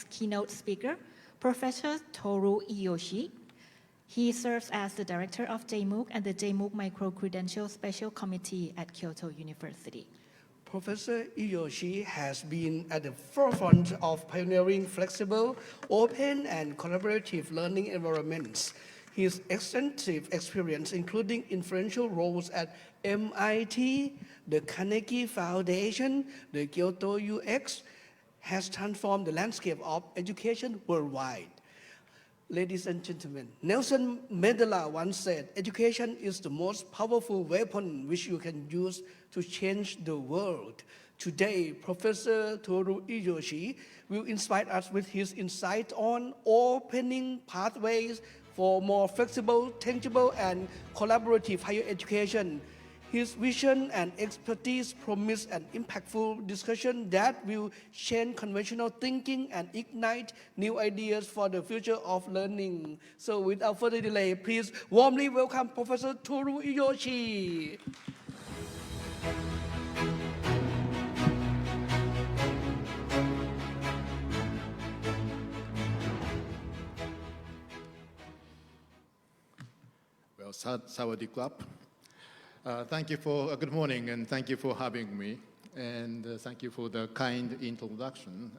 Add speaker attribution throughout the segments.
Speaker 1: keynote speaker, Professor Toru Iiyoshi. He serves as the director of JMOOC and the JMOOC Micro-credential Special Committee at Kyoto University.
Speaker 2: Professor Iiyoshi has been at the forefront of pioneering flexible, open, and collaborative learning environments. His extensive experience, including influential roles at MIT, the Carnegie Foundation, the Kyoto UX, has transformed the landscape of education worldwide. Ladies and gentlemen, Nelson Mandela once said, education is the most powerful weapon which you can use to change the world. Today, Professor Toru Iiyoshi will inspire us with his insight on opening pathways for more flexible, tangible, and collaborative higher education. His vision and expertise promise an impactful discussion that will change conventional thinking and ignite new ideas for the future of learning. So without further delay, please warmly welcome Professor Toru Iiyoshi.
Speaker 3: Well, Sawadee Krap. Thank you for good morning, and thank you for having me, and thank you for the kind introduction.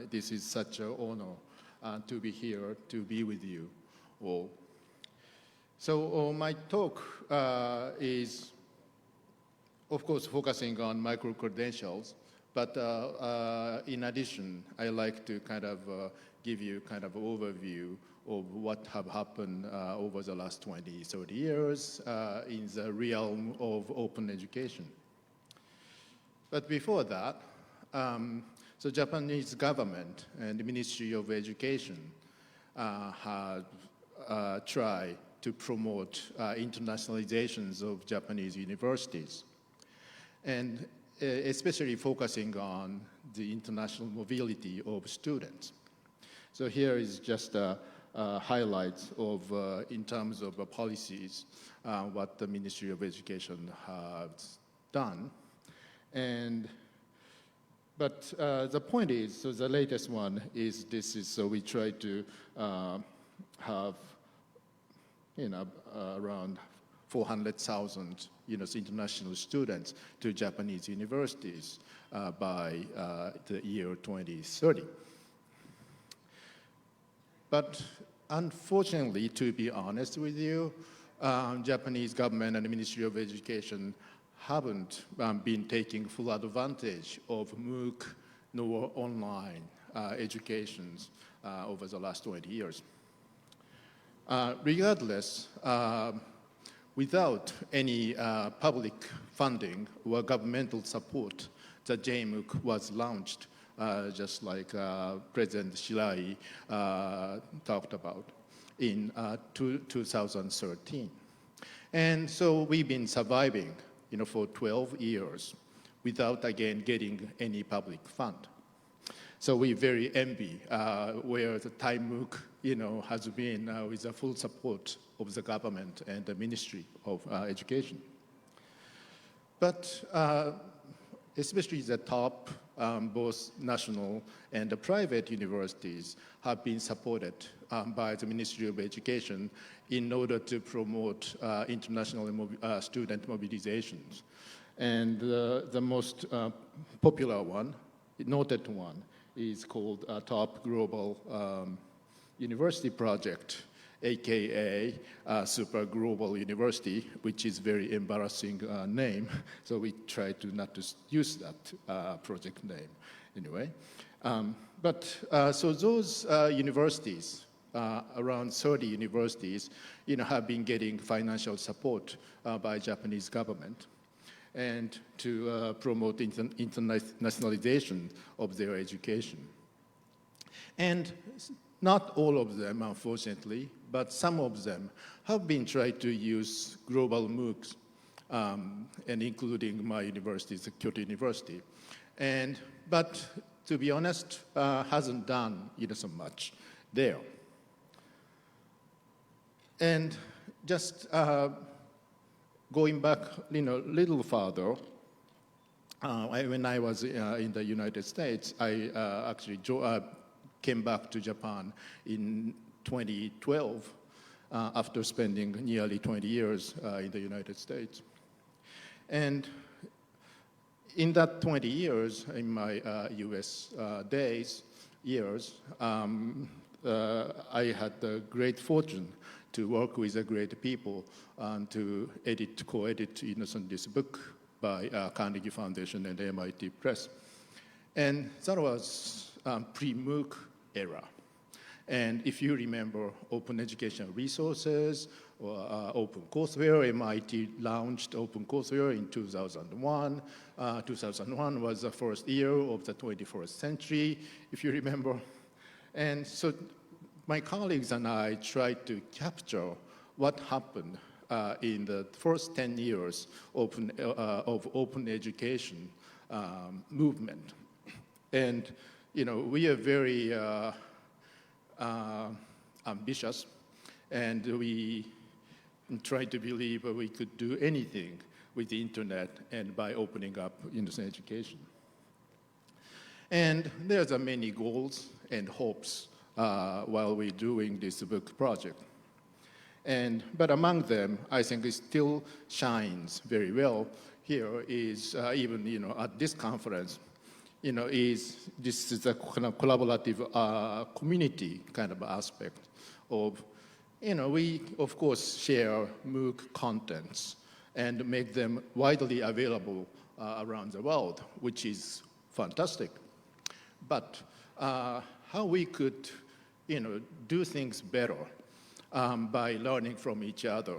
Speaker 3: This is such an honor to be here, to be with you all. So my talk is, of course, focusing on micro-credentials, but in addition, I like to kind of give you kind of overview of what have happened over the last 20, 30 years in the realm of open education. But before that, so Japanese government and the Ministry of Education have tried to promote internationalizations of Japanese universities, and especially focusing on the international mobility of students. So here is just highlights of, in terms of policies, what the Ministry of Education has done. But the point is, so the latest one is this is, so we try to have, around 400,000, international students to Japanese universities by the year 2030. But unfortunately, to be honest with you, Japanese government and the Ministry of Education haven't been taking full advantage of MOOC nor online educations over the last 20 years. Regardless, without any public funding or governmental support, the JMOOC was launched just like President Shirai talked about in 2013. And so we've been surviving, for 12 years without, again, getting any public fund. So we very envy where the Thai MOOC, has been with the full support of the government and the Ministry of Education. But especially the top, both national and the private universities have been supported by the Ministry of Education in order to promote international student mobilizations. And the most popular one, noted one, is called Top Global University Project, aka Super Global University, which is very embarrassing name. So we try to not to use that project name anyway. So those universities, around 30 universities, have been getting financial support by Japanese government and to promote internationalization of their education. And not all of them, unfortunately, but some of them have been trying to use global MOOCs, and including my university, the Kyoto University. But to be honest, hasn't done so much there. And just going back little further, when I was in the United States, I actually came back to Japan in 2012 after spending nearly 20 years in the United States. And in that 20 years, in my US years, I had the great fortune to work with a great people and to co-edit this book by Carnegie Foundation and MIT Press. And that was pre-MOOC era. And if you remember open educational resources or OpenCourseware, MIT launched OpenCourseware in 2001. 2001 was the first year of the 21st century, if you remember. And so my colleagues and I tried to capture what happened in the first 10 years of open education movement. And, we are very ambitious, and we try to believe we could do anything with the internet and by opening up education. And there's many goals and hopes while we're doing this book project. But among them, I think it still shines very well here is even at this conference, this is a kind of collaborative community kind of aspect of, we of course share MOOC contents and make them widely available around the world, which is fantastic. But how we could, do things better by learning from each other,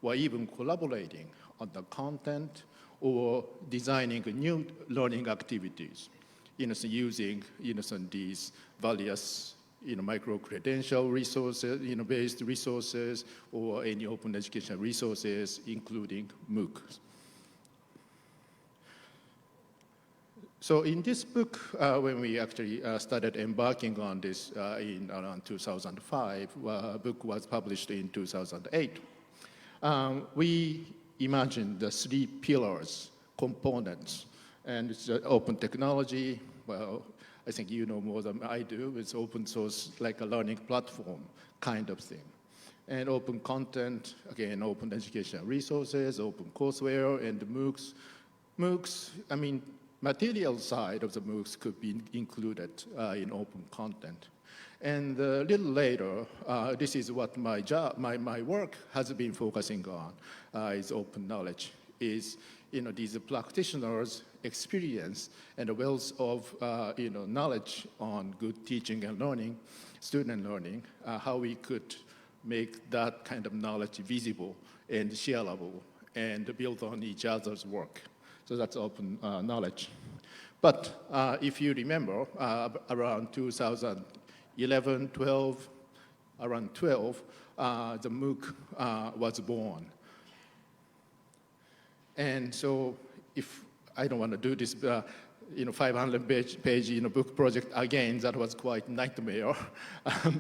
Speaker 3: or even collaborating on the content or designing new learning activities, using, these various, micro-credential resources, based resources, or any open educational resources, including MOOCs. So in this book, when we actually started embarking on this in around 2005, book was published in 2008. We imagined the three pillars, components, and it's open technology. Well, I think you know more than I do. It's open source, like a learning platform kind of thing. And open content, again, open educational resources, open courseware, and MOOCs. MOOCs, material side of the MOOCs could be included in open content. And a little later, this is what my work has been focusing on, is open knowledge, is these practitioners' experience and a wealth of knowledge on good teaching and learning, student learning, how we could make that kind of knowledge visible and shareable and build on each other's work. So that's open knowledge. But if you remember, around 2011, 12, around 12, the MOOC was born. And so if I don't want to do this, 500-page book project again, that was quite nightmare.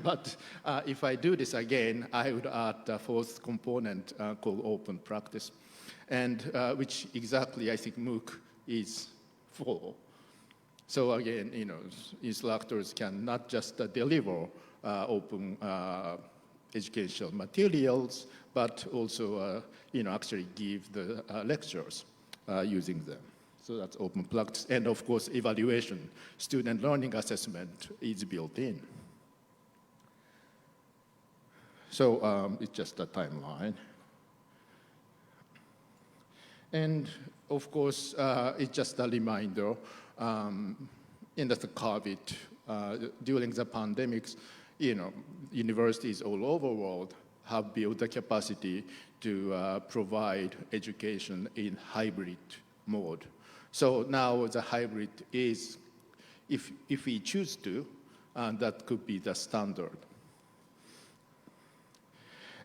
Speaker 3: But if I do this again, I would add a fourth component called open practice. And which exactly I think MOOC is for. So again, instructors can not just deliver open educational materials, but also, actually give the lectures using them. So that's open practice. And of course, evaluation, student learning assessment is built in. So it's just a timeline. And of course, it's just a reminder, in the COVID, during the pandemics, universities all over the world have built the capacity to provide education in hybrid mode. So now the hybrid is, if we choose to, that could be the standard.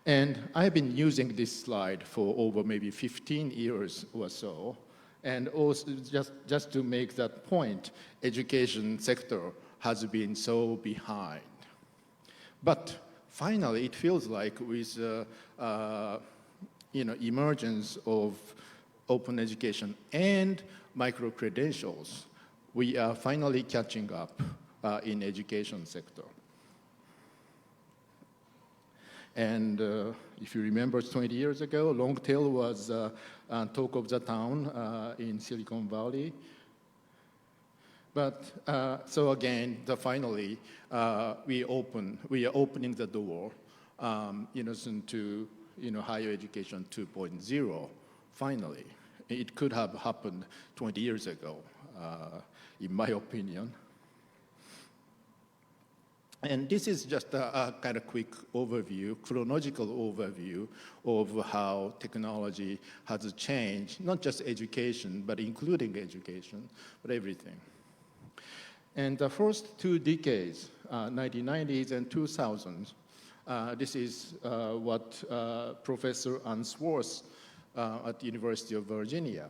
Speaker 3: And I've been using this slide for over maybe 15 years or so. And also just to make that point, education sector has been so behind. But finally, it feels like with emergence of open education and micro-credentials, we are finally catching up in education sector. And if you remember 20 years ago, long tail was talk of the town in Silicon Valley. But so again, finally, we are opening the door, to higher education 2.0. Finally, it could have happened 20 years ago, in my opinion. And this is just a kind of quick overview, chronological overview of how technology has changed, not just education, but including education, but everything. And the first 2 decades, 1990s and 2000s, this is what Professor Unsworth at the University of Virginia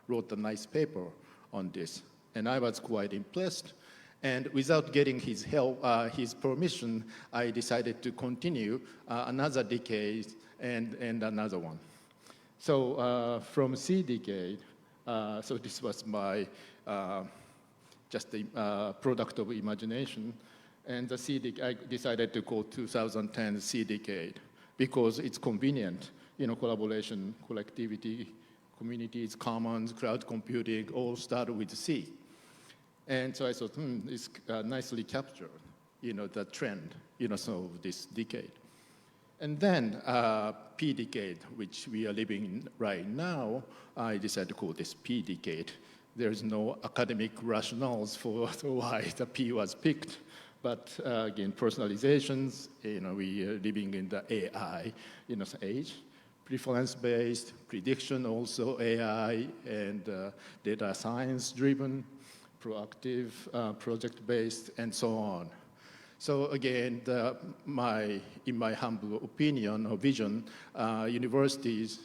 Speaker 3: wrote a nice paper on this. And I was quite impressed. And without getting his help, his permission, I decided to continue another decade and another one. So from C decade, so this was my just a product of imagination. And the C decade, I decided to call 2010 C decade because it's convenient, collaboration, collectivity, communities, commons, cloud computing, all start with C. And so I thought, it's nicely captured, the trend, of this decade. And then P decade, which we are living in right now, I decided to call this P decade. There's no academic rationales for why the P was picked. But again, personalizations, we are living in the AI, age. Preference-based, prediction also AI, and data science-driven, proactive, project-based, and so on. So again, in my humble opinion or vision, universities,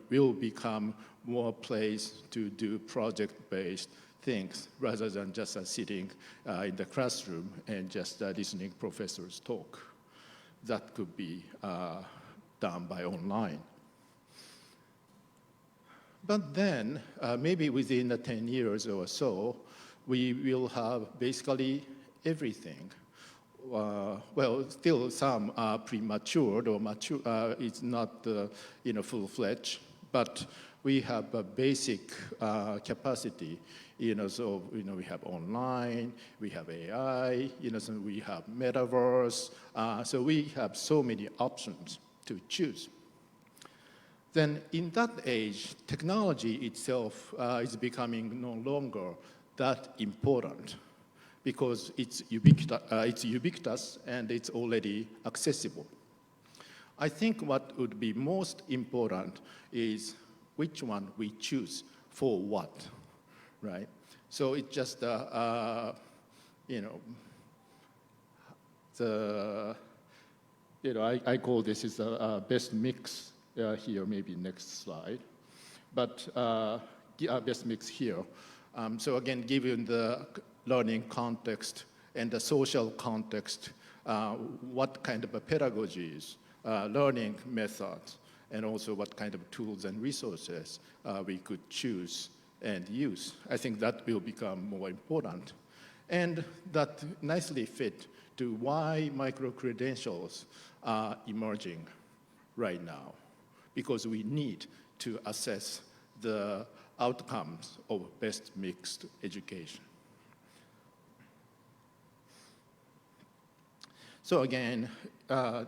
Speaker 3: will become more place to do project-based things rather than just sitting in the classroom and just listening professors talk. That could be done by online. But then, maybe within 10 years or so, we will have basically everything. Well, still some are premature or mature. It's not, full-fledged, but we have a basic capacity. So we have online, we have AI, so we have metaverse. So we have so many options to choose. Then in that age, technology itself is becoming no longer that important because it's ubiquitous and it's already accessible. I think what would be most important is which one we choose for what, right? So it's just, I call this is a best mix here, maybe next slide. But best mix here. So again, given the learning context and the social context, what kind of pedagogies, learning methods, and also what kind of tools and resources we could choose and use. I think that will become more important. And that nicely fit to why micro-credentials are emerging right now, because we need to assess the outcomes of best mixed education. So again,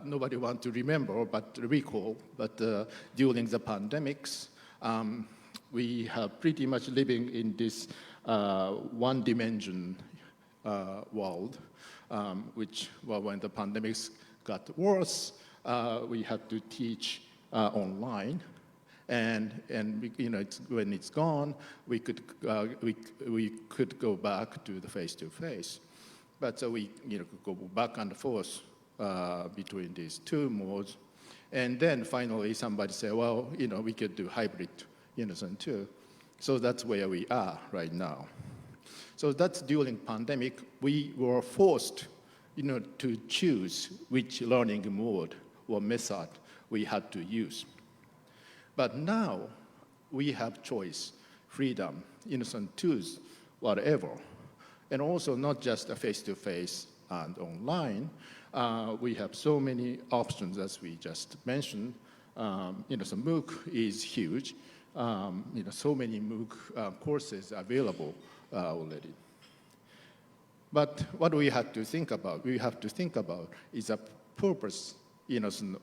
Speaker 3: nobody wants to remember, but recall, but during the pandemics, we have pretty much living in this one-dimension world, which, well, when the pandemics got worse, we had to teach online, and when it's gone, we could go back to the face-to-face. But so we could go back and forth between these two modes, and then finally somebody said, well, we could do hybrid, too. So that's where we are right now. So that's during pandemic, we were forced, to choose which learning mode or method we had to use. But now we have choice, freedom, innocent choose whatever. And also not just face-to-face and online. We have so many options, as we just mentioned. So MOOC is huge. So many MOOC courses available already. But what we have to think about, is a purpose,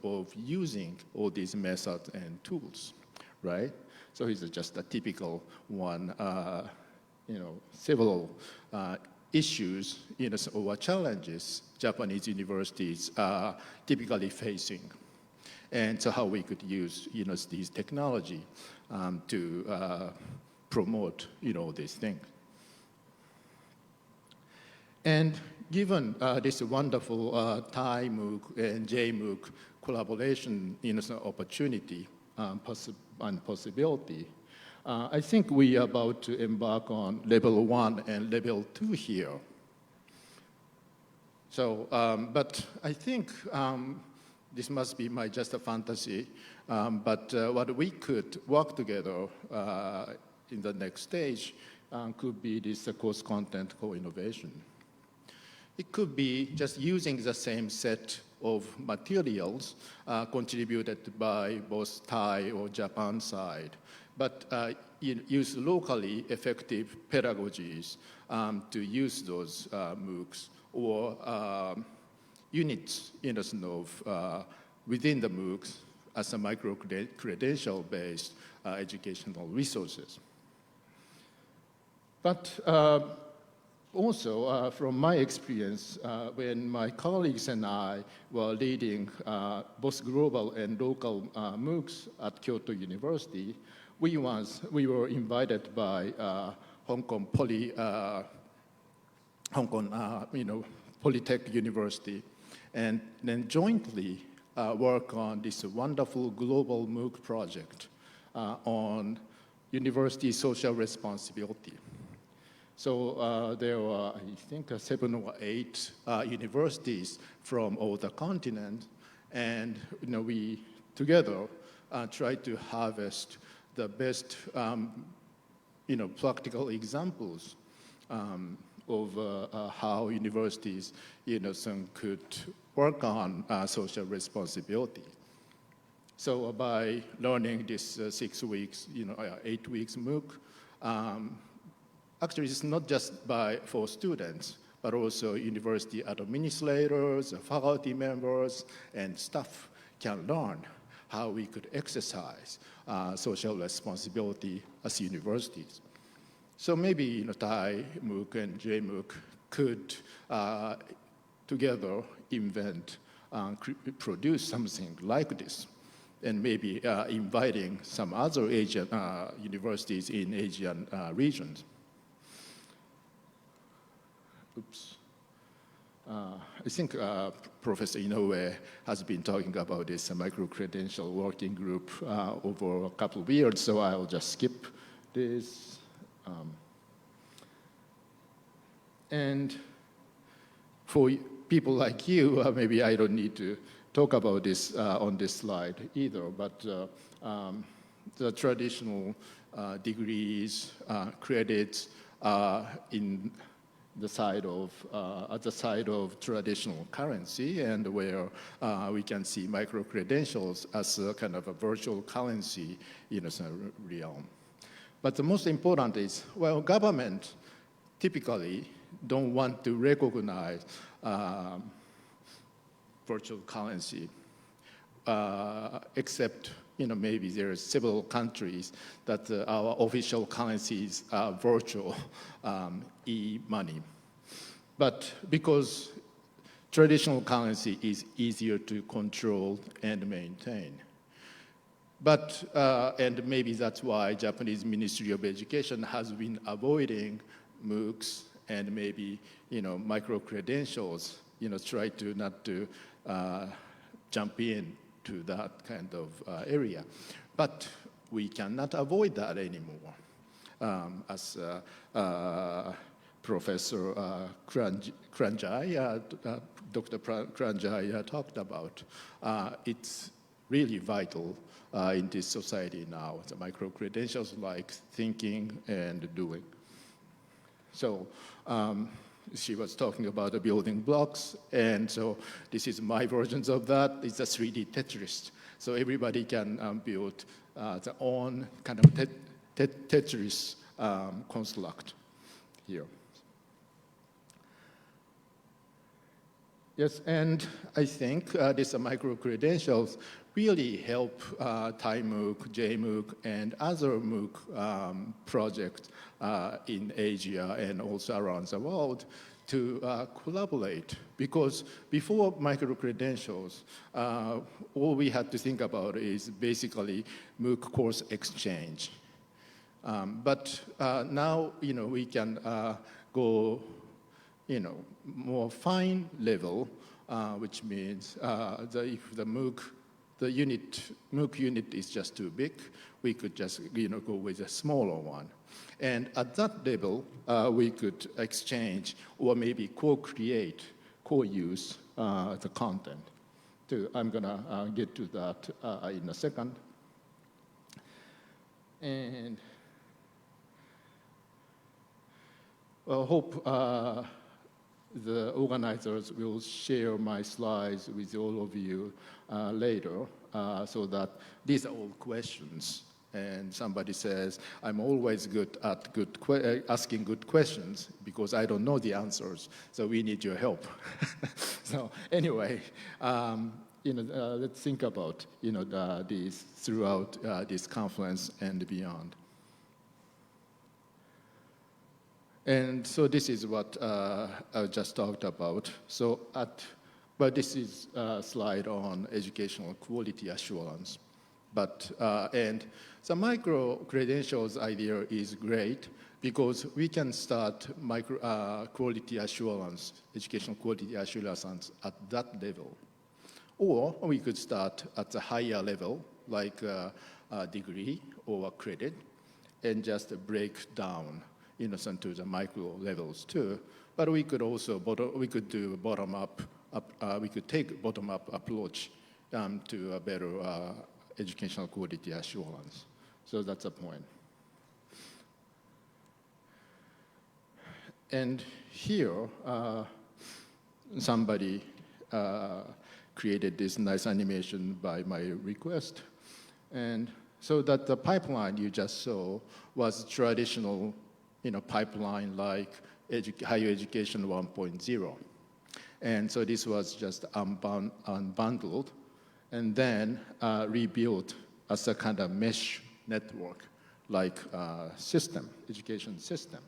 Speaker 3: of using all these methods and tools, right? So it's just a typical one, several issues, or challenges Japanese universities are typically facing. And so how we could use, these technology to promote, these things. And given this wonderful Thai MOOC and JMOOC collaboration, opportunity and possibility, I think we are about to embark on level 1 and level 2 here. So, but I think this must be just a fantasy, but what we could work together in the next stage could be this course content co-innovation. It could be just using the same set of materials contributed by both Thai or Japan side, but use locally effective pedagogies to use those MOOCs or units within the MOOCs as a micro-credential based educational resources. But also, from my experience, when my colleagues and I were leading both global and local MOOCs at Kyoto University, we were invited by Hong Kong Polytech University, and then jointly work on this wonderful global MOOC project on university social responsibility. So there were, I think, 7 or 8 universities from all the continents, and we together tried to harvest the best, practical examples of how universities, could work on social responsibility. So by learning this 6 weeks, 8 weeks MOOC, actually it's not just for students, but also university administrators, faculty members, and staff can learn how we could exercise social responsibility as universities. So maybe Thai MOOC and JMOOC could together invent, produce something like this, and maybe inviting some other Asian universities in Asian regions. Oops. I think Professor Inoue has been talking about this micro-credential working group over a couple of years, so I'll just skip this. And for people like you, maybe I don't need to talk about this on this slide either, but the traditional degrees, credits in the side of, at the side of traditional currency, and where we can see micro-credentials as a kind of a virtual currency in a realm. But the most important is, well, government typically don't want to recognize virtual currency, except maybe there are several countries that our official currencies are virtual e-money. But because traditional currency is easier to control and maintain. But, and maybe that's why Japanese Ministry of Education has been avoiding MOOCs and maybe, micro-credentials, try to not to jump in to that kind of area. But we cannot avoid that anymore. As Professor Kranjai, Dr. Kranjai talked about, it's really vital in this society now, the micro-credentials like thinking and doing. So she was talking about the building blocks, and so this is my versions of that. It's a 3D Tetris. So everybody can build their own kind of Tetris construct here. Yes, and I think these micro-credentials really help Thai MOOC, JMOOC, and other MOOC projects in Asia and also around the world to collaborate. Because before micro-credentials, all we had to think about is basically MOOC course exchange. But now, we can go, more fine level, which means if the MOOC unit is just too big, we could just go with a smaller one. And at that level, we could exchange or maybe co-create, co-use the content. I'm going to get to that in a second. And I hope the organizers will share my slides with all of you later, so that these are all questions. And somebody says, I'm always good at asking good questions because I don't know the answers, so we need your help. So anyway, let's think about these throughout this conference and beyond. And so this is what I just talked about. But this is a slide on educational quality assurance. And the micro-credentials idea is great because we can start quality assurance, educational quality assurance at that level. Or we could start at the higher level, like a degree or a credit, and just break down to the micro levels too. But we could also do bottom-up. We could take bottom-up approach to a better educational quality assurance. So that's the point. And here, somebody created this nice animation by my request. And so that the pipeline you just saw was traditional pipeline like higher education 1.0. And so this was just unbundled and then rebuilt as a kind of mesh network like education system.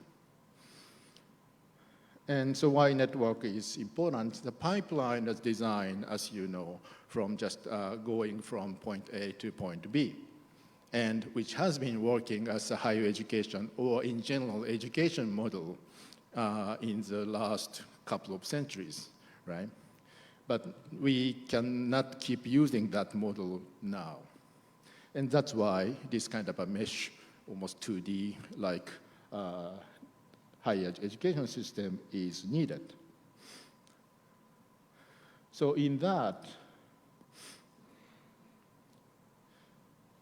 Speaker 3: And so why network is important? The pipeline is designed, as you know, from just going from point A to point B, and which has been working as a higher education or in general education model in the last couple of centuries, right? But we cannot keep using that model now. And that's why this kind of a mesh, almost 2D, like higher education system is needed. So in that,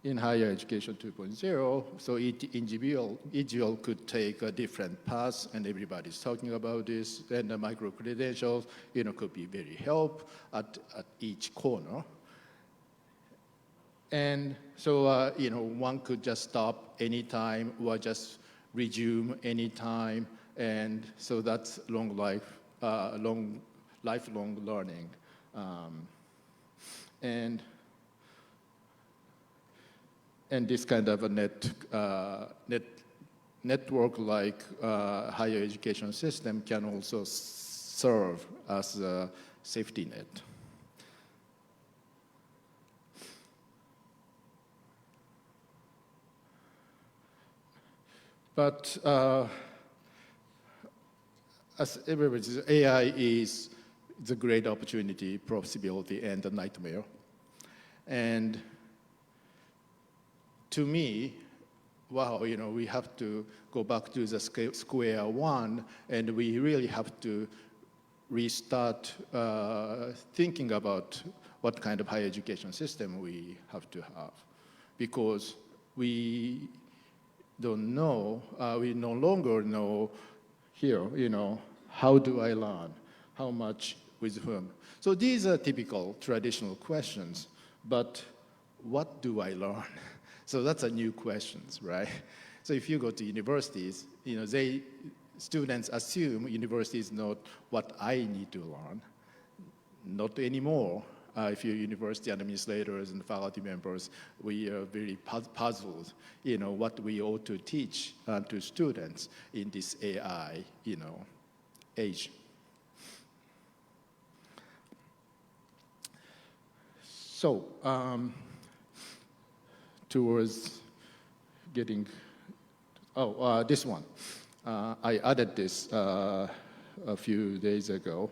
Speaker 3: in higher education 2.0, so each individual could take a different path, and everybody's talking about this, and the micro-credentials, could be very helpful at each corner. And so, one could just stop anytime or just resume anytime, and so that's lifelong learning. And this kind of a network like higher education system can also serve as a safety net. But as everybody says, AI is the great opportunity, possibility, and a nightmare. And to me, wow, we have to go back to the square one, and we really have to restart thinking about what kind of higher education system we have to have. Because we don't know, we no longer know here, how do I learn? How much with whom? So these are typical traditional questions, but what do I learn? So that's a new questions, right? So if you go to universities, students assume university is not what I need to learn. Not anymore. If you're university administrators and faculty members, we are very puzzled, what we ought to teach to students in this AI, age. So, towards getting, this one. I added this a few days ago.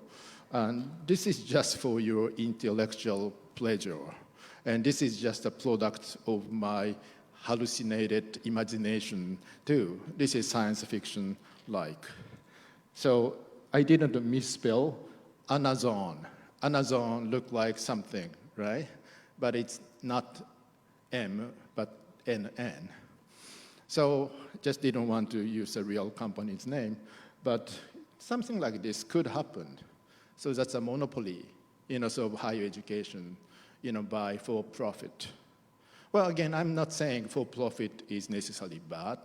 Speaker 3: And this is just for your intellectual pleasure. And this is just a product of my hallucinated imagination too. This is science fiction like. So I didn't misspell Amazon. Amazon looked like something, right? But it's not M, but NN. So just didn't want to use a real company's name, but something like this could happen. So that's a monopoly, of higher education, by for-profit. Well, again, I'm not saying for-profit is necessarily bad.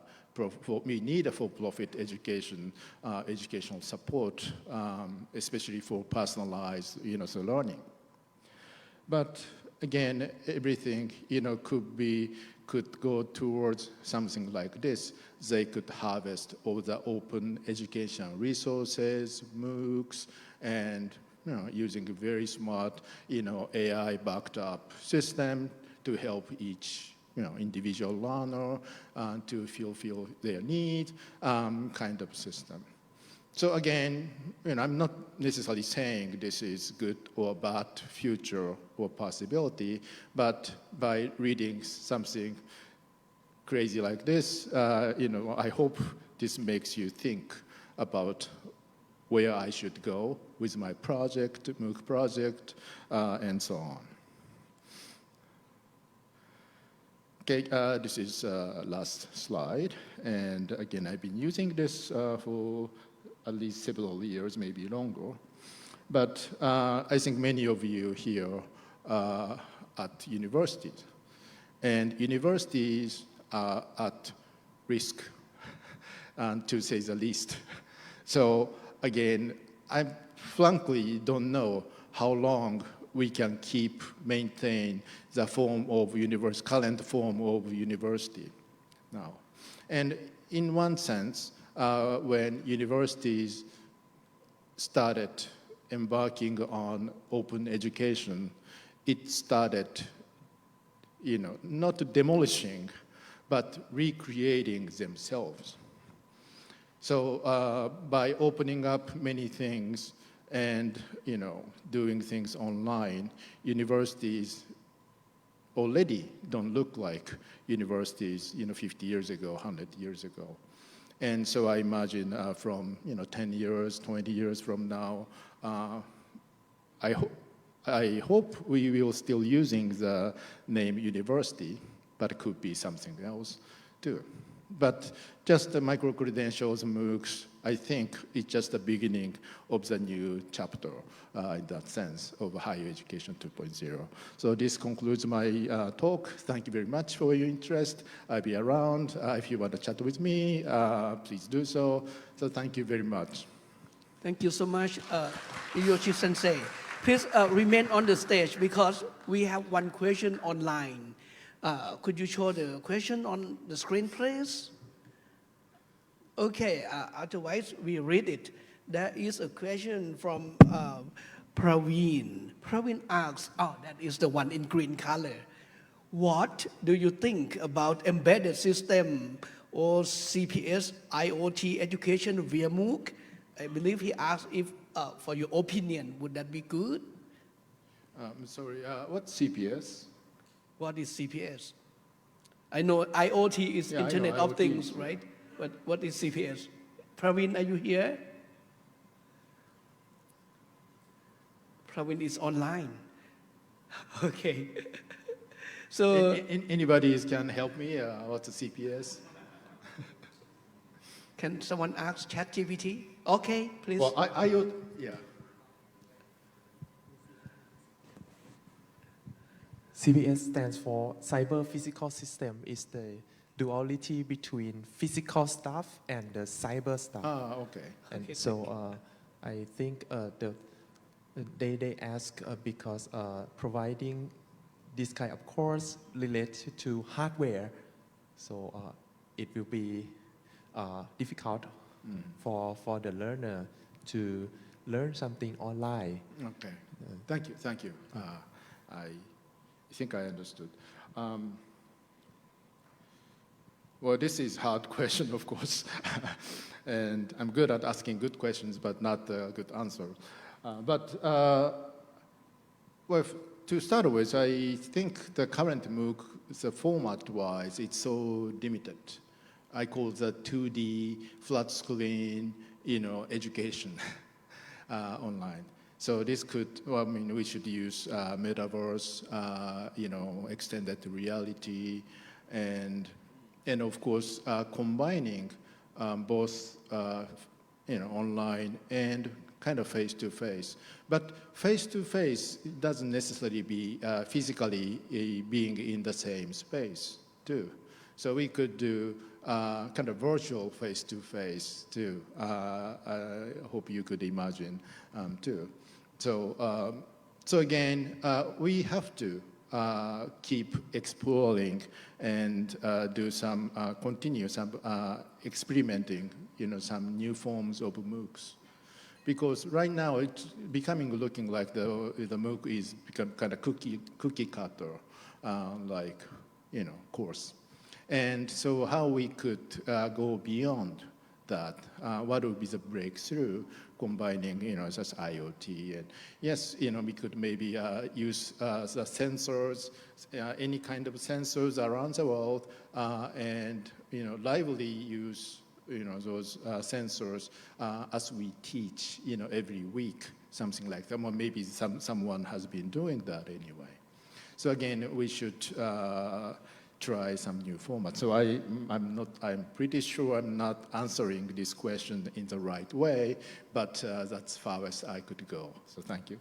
Speaker 3: We need a for-profit education, educational support, especially for personalized, learning. But again, everything, could go towards something like this. They could harvest all the open education resources, MOOCs, and using a very smart, AI-backed up system to help each, individual learner to fulfill their needs, kind of system. So again, I'm not necessarily saying this is good or bad future or possibility, but by reading something crazy like this, I hope this makes you think about where I should go with my project, MOOC project, and so on. Okay, this is last slide. And again, I've been using this for at least several years, maybe longer. But I think many of you here are at universities. And universities are at risk, to say the least. So again, I frankly don't know how long we can maintain the current form of university now. And in one sense, when universities started embarking on open education, it started, not demolishing, but recreating themselves. So by opening up many things and, doing things online, universities already don't look like universities, 50 years ago, 100 years ago. And so I imagine from 10 years, 20 years from now, I hope we will still using the name university, but it could be something else too. But just the micro-credentials, MOOCs, I think it's just the beginning of the new chapter in that sense of higher education 2.0. So this concludes my talk. Thank you very much for your interest. I'll be around. If you want to chat with me, please do so. So thank you very much.
Speaker 2: Thank you so much, Iiyoshi Sensei. Please remain on the stage because we have one question online. Could you show the question on the screen, please? Okay, otherwise we read it. There is a question from Praveen. Praveen asks, that is the one in green color. What do you think about embedded system or CPS IoT education via MOOC? I believe he asked if, for your opinion, would that be good?
Speaker 3: Sorry, what's CPS?
Speaker 2: What is CPS? I know IoT is Internet of Things, right? But what is CPS? Praveen, are you here? Praveen is online. Okay. So
Speaker 3: anybody can help me? What's a CPS?
Speaker 2: Can someone ask ChatGPT? Okay, please.
Speaker 3: Well, yeah.
Speaker 4: CPS stands for Cyber Physical System. Is the duality between physical stuff and the cyber stuff.
Speaker 3: Okay.
Speaker 4: And
Speaker 2: Okay,
Speaker 4: so I think they ask because providing this kind of course related to hardware, so it will be difficult for the learner to learn something online.
Speaker 3: Okay. Thank you. I think I understood. Well, this is a hard question, of course. And I'm good at asking good questions, but not a good answer. Well, to start with, I think the current MOOC, the format-wise, it's so limited. I call that 2D flat screen, education online. So this could, we should use metaverse, extended reality, and of course, combining both, online and kind of face-to-face. But face-to-face doesn't necessarily be physically being in the same space, too. So we could do kind of virtual face-to-face, too. I hope you could imagine, too. So again, we have to keep exploring and continue some experimenting, some new forms of MOOCs. Because right now it's looking like the MOOC is become kind of cookie cutter, course. And so how we could go beyond that, what would be the breakthrough combining, such IoT, and yes, we could maybe use the sensors, any kind of sensors around the world, and lively use those sensors as we teach, every week, something like that. Or maybe someone has been doing that anyway. So again, we should try some new format. So I'm pretty sure I'm not answering this question in the right way, but that's far as I could go. So thank you.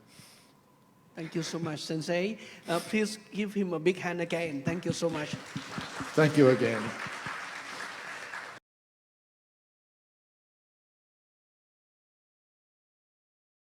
Speaker 2: Thank you so much, Sensei. Please give him a big hand again. Thank you so much.
Speaker 3: Thank you again.